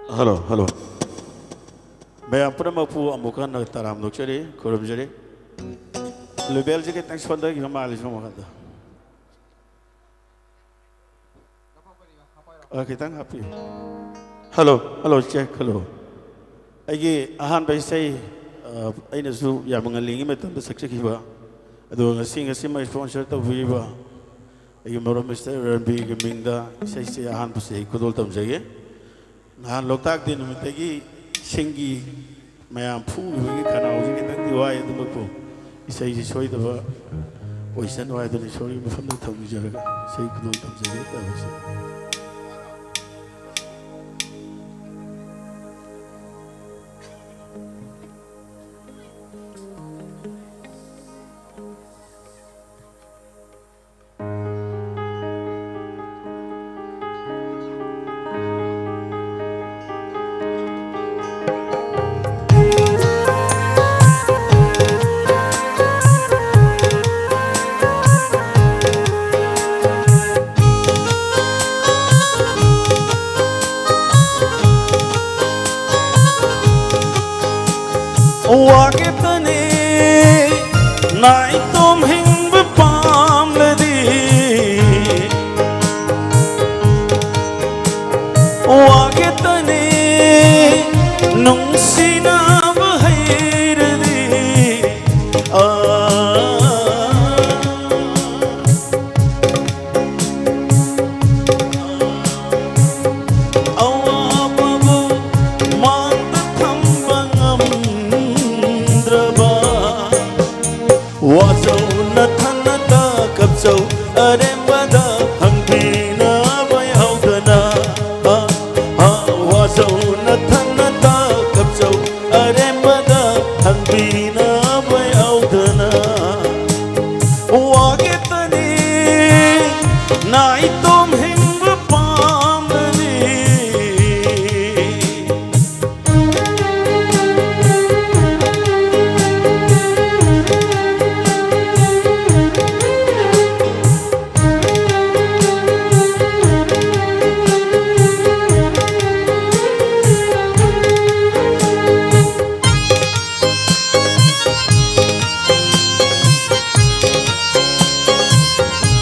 Hello, hello. May I put a mapu amukan na taram nukchari, kurubjari. Lebel jike thanks for the Himalayas from Wakanda. Okay, thank happy. Hello, hello, check, hello. I ahan by say, I know Yamangaling met the Sakiva. I do a sing a semi sponsor to Viva. You know, Mr. Big Minda, say a hand to say, could all them say. Nan loktak din mitagi singi mayam pu wi kana uji kitang diwai du mapu isai ji soi da ba oisan wai da soi ba fam da thong ji jara sai ku dol tam jara ta ba Wakitani nai tum hing bapam ladi Wakitani nung sina bahairadi Wazau na thana ta kapsau arem bada hangpina bai haudana Wazau na thana ta kapsau arem bada hangpina bai haudana Wakitani nai tom hing bapam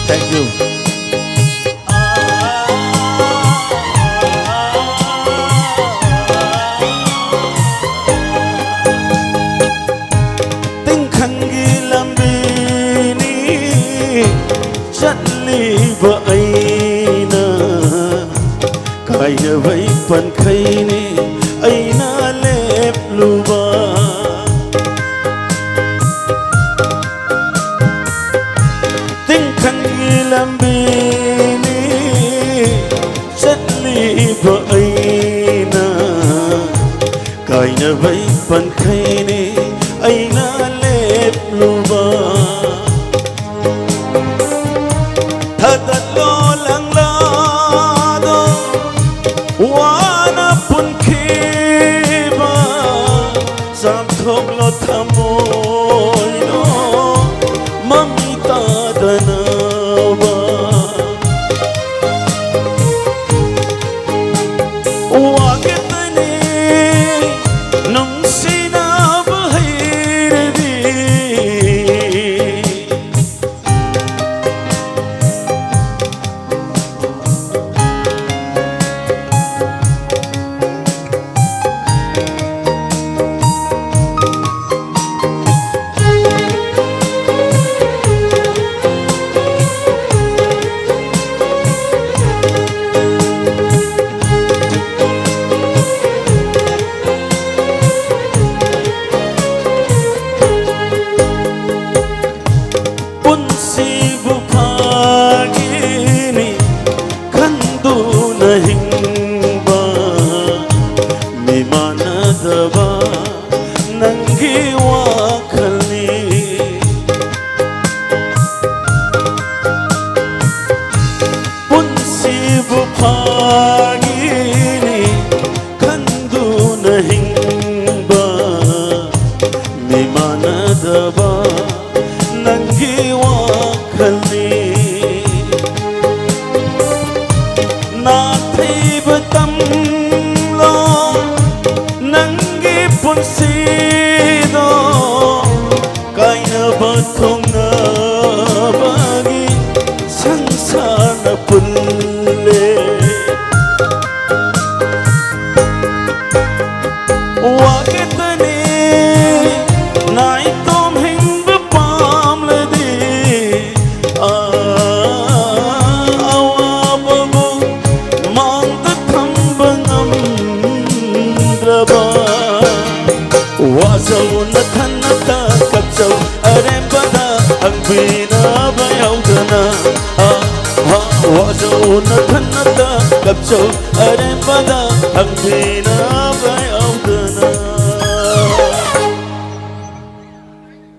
Thank you. Tình khăn ghi làm bini chất ly vợ ấy nà cái vậy phần khay ni ấy na lép lu ba tình khăn ghi làm bini chất ly vợ ấy nà cái vậy phần khay ni ấy na lép lu ba thật lo lắng lo đó wana pun kiba sam thok lo thamoy no mamita danawa Wakitani nung sinaba ꯊꯦꯡꯊꯤꯅꯕ ꯌꯥꯎꯗꯅ ꯋꯥꯖꯧꯅ ꯈꯟꯅꯇ ꯀꯞꯆꯧ ꯑꯔꯦꯝꯕꯗ ꯊꯝꯊꯤꯅꯕ